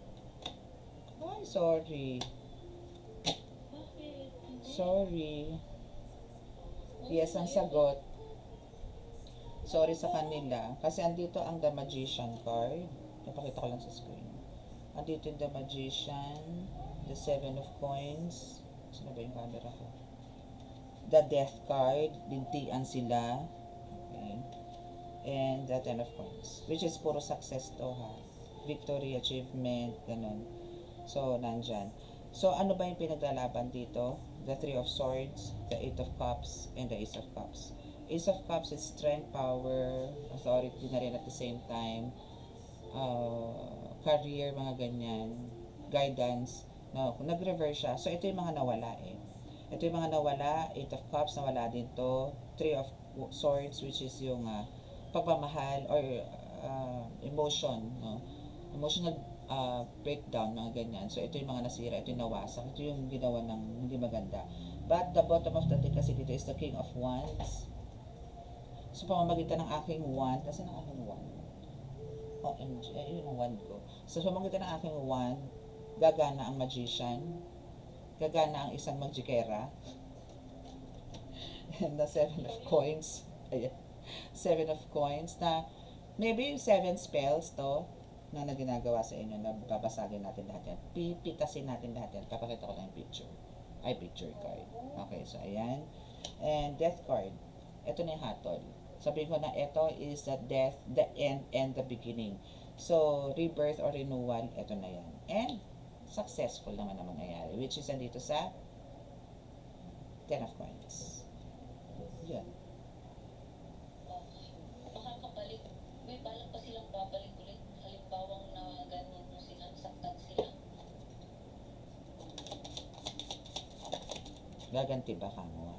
Ay, sorry. Bakit? Hindi. Sorry. Yes, ang sagot. Sorry sa kanila. Kasi andito ang The Magician card. Napakita ko lang sa screen. Andito yung The Magician, the Seven of Coins. Sino ba yung camera ko? The Death card. Bintian sila. Okay. And the Ten of Coins. Which is puro success to ha. Victory, achievement, ganun. So, nandyan. So, ano ba yung pinaglalaban dito? The Three of Swords, the Eight of Cups, and the Ace of Cups. Ace of Cups is strength, power, authority na rin at the same time. Career, mga ganyan. Guidance. No, nag-reverse siya. So, ito yung mga nawala eh. Ito yung mga nawala. Eight of Cups, nawala din to. Three of Swords, which is yung pagmamahal or emotion. No? Emotional breakdown, mga ganyan. So, ito yung mga nasira, ito yung nawasak, ito yung ginawa ng hindi maganda. But the bottom of the deck kasi dito is the King of Wands. So, pamamagitan ng aking wand, kasi ng aking wand, OMG, yun ang wand ko. So, pamamagitan ng aking wand, gagana ang magician, gagana ang isang magikera, and the Seven of Coins, ayan, Seven of Coins, na maybe 7 spells to, na ginagawa sa inyo, na babasagin natin lahat yan. Pipitasin natin lahat yan. Papakita ko lang yung picture. Ay, picture card. Okay, so ayan. And death card. Ito na yung hatol. Sabihin ko na ito is the death, the end, and the beginning. So, rebirth or renewal, ito na yan. And, successful naman ang mangyayari. Which is andito sa Ten of Coins. Yan. Makakabalik, may balak pa silang babalik ulit. Halimbawang na ganyan mo sila, saktan sila. Gaganti ba ka mo?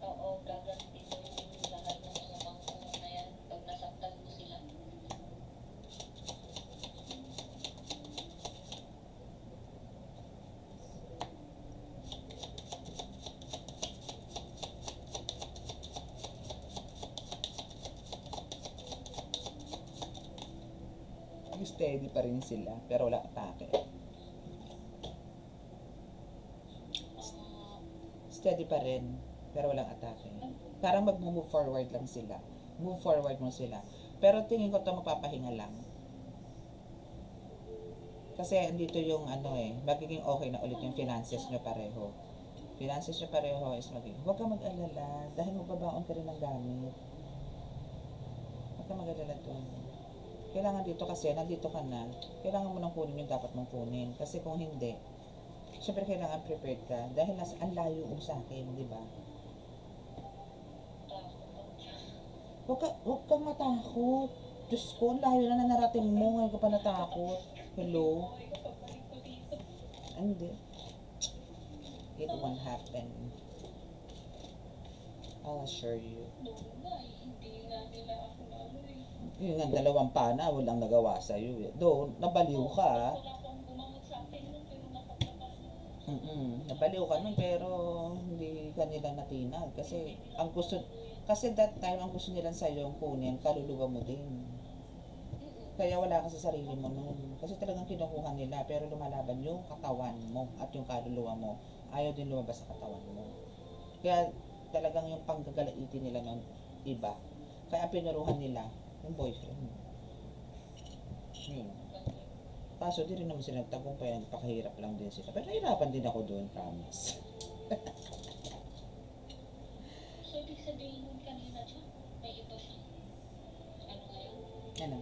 Oo, gaganti mo yung lahat ng mga pangkumo na yan pag nasaktan mo sila. Steady pa rin sila, pero wala atake. Steady pa rin, pero walang atake. Parang mag-move forward lang sila. Move forward mo sila. Pero tingin ko ito mapapahinga lang. Kasi andito yung magiging okay na ulit yung finances nyo pareho. Finances nyo pareho is magiging, huwag ka mag-alala, dahil magbabaon ka rin ng gamit. Huwag ka mag-alala doon. Kailangan dito kasi, nandito ka na, kailangan mo nang kunin yung dapat mong kunin. Kasi kung hindi, syempre kailangan prepared ka. Dahil ang layo mo sa akin, di ba? Huwag kang matakot. Diyos ko, ang layo na narating mo, ngayon ka pa natakot. Hello? Hindi. It won't happen. I'll assure you. Hindi nga nila ako Yung nga, dalawang pana, walang nagawa sa'yo eh. Doon, nabaliw ka. Wala akong gumamot sa akin nun, pero napaglaban. Nabaliw ka nun, pero hindi ka nila natinag. Kasi that time, ang gusto nila sa'yo yung kunin, kaluluwa mo din. Kaya wala ka sa sarili mo nun. Kasi talagang kinukuha nila, pero lumalaban yung katawan mo at yung kaluluwa mo. Ayaw din lumabas sa katawan mo. Kaya talagang yung panggagalaitin nila nun, iba. Kaya pinuruhan nila, yung boyfriend mo. Yun. Kaso di rin naman sila nagtagumpay, nagpakahirap lang din sila. Pero nahirapan din ako doon, promise. So, ibig sabihin nun kanina siya, may iba siya. Ano ngayon? Ano?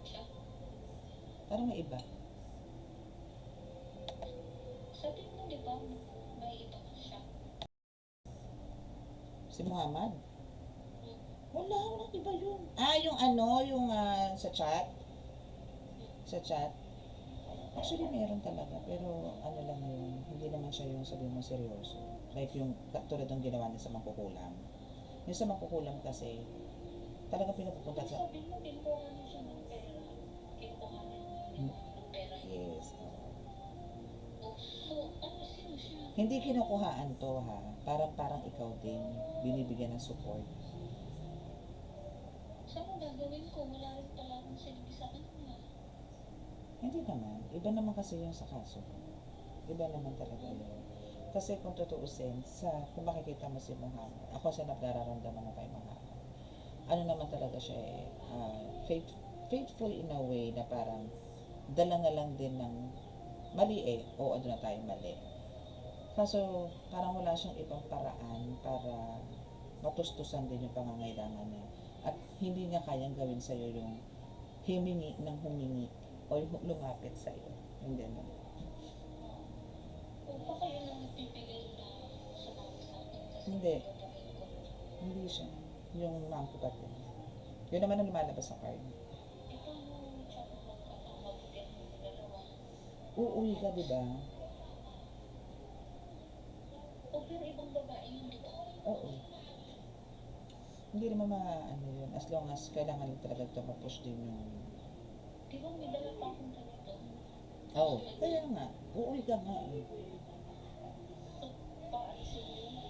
Siya? Parang may iba. Sabi mo, di ba, may iba ka siya. Si Muhammad. Walang iba yun. Yung ano, yung sa chat. Sa chat. Actually, meron talaga. Pero ano lang yun. Hindi naman siya yung sabi mo seryoso. Like yung katulad ng ginawa niya sa mangkukulam. Yung sa mangkukulam kasi, talaga pinupunta sa... Sabi mo, kinukuha niya siya ng pera. Kinukuha niya ng pera. Yes. So, ano, sino siya? Hindi kinukuhaan to ha. Parang ikaw din. Binibigyan ng support. Saan mo gagawin ko? Wala rin pala akong silbi sa kanya. Hindi naman. Iba naman kasi yung sa kaso. Iba naman talaga yun. Kasi kung tutuusin, kung makikita mo si Muhammad, ako sa nagdararamdaman na kay Muhammad, ano naman talaga siya faithful in a way na parang dala na lang din ng mali oo, doon na tayo mali. Kaso parang wala siyang ibang paraan para matustusan din yung pangangailangan niya. At hindi niya kayang gawin sa'yo yung humingi ng humingi o yung lumapit sa'yo. Hindi naman. Kung pa kayo nang nagpipigil na sumama sa akin kasi Hindi. gagawin ko. Hindi siya. Yung mga kapatid. Yun naman ang lumalabas sa card. Di ba nung siya magkatawag din ng dalawa? Uuwi ka, di ba? O pero ibang babae yun, di ba? Oo. Hindi naman ano yun. As long as kailangan lang talaga tumapos din yung... Di ba may dala pa akong ganito? Oo. Kaya nga. Uuwi ka nga eh. So, paalisin mo.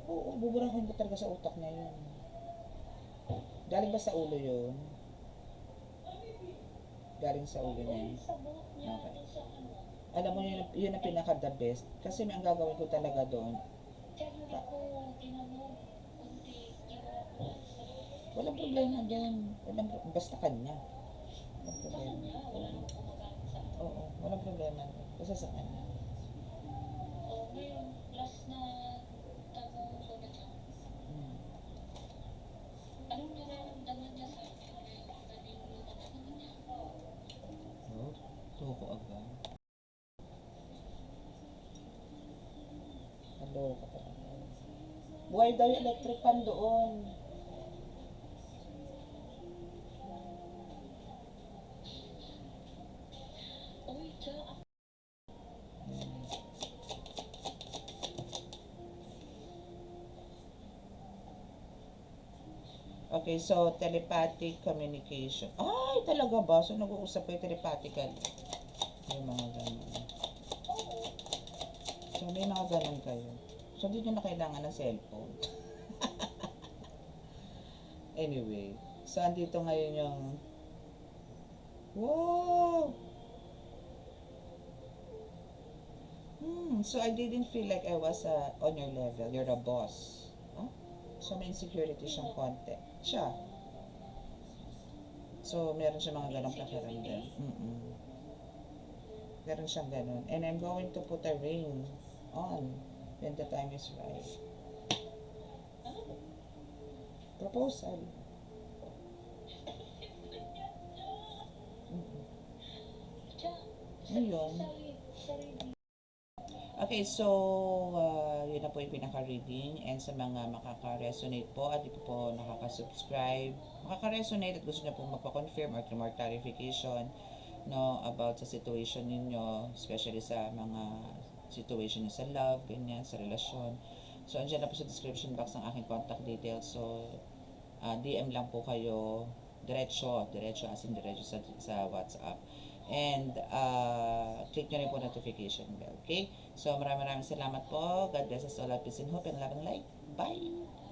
Oo. Buburahin ko talaga sa utak niya yun. Galing ba sa ulo yun? Galing sa ulo niya. Sa buhok niya, Okay. sa ano. Alam mo yun ang pinaka the best. Kasi may ang gagawin ko talaga doon. Kaya hindi ko ginano, kundi ginawa ko lang sa Walang problema doon. Basta kanya. Walang sa problema. kanya. Wala nang gumagamit sa akin. Oo. Walang problema. Basta sa kanya. O ngayon, last na tanong ko na siya. Hmm. Anong nararamdaman niya sa akin ngayon? Nalilimutan ako niya. Oh, toko agad. Hello, kapatid. Buhay daw yung electric fan doon. Uy, tiya, Okay, so telepathic communication. Ay, talaga ba? So nag-uusap kayo telepathically. Yung mga ganun. So may mga ganun kayo. So hindi nyo na kailangan ng cellphone. Anyway, so andito ngayon yung... Wow! So I didn't feel like I was on your level. You're a boss. Huh? So may insecurity siyang konti. Siya. So meron siya mga ganong pakiramdam. Meron siyang ganon. And I'm going to put a ring on when the time is right. Proposal. tiya, Ngayon. sorry. Okay, so yun na po yung pinaka-reading, and sa mga makaka-resonate po at di po nakaka-subscribe, makaka-resonate at gusto niyo po magpa-confirm or more clarification about sa situation ninyo, especially sa mga situation niyo sa love, ganyan, sa relasyon. So, andyan na po sa description box ang aking contact details. So, DM lang po kayo, diretso as in diretso sa WhatsApp. And click nyo rin po notification bell. Okay? So maraming salamat po. God bless us all. Peace and hope and love and light. Bye!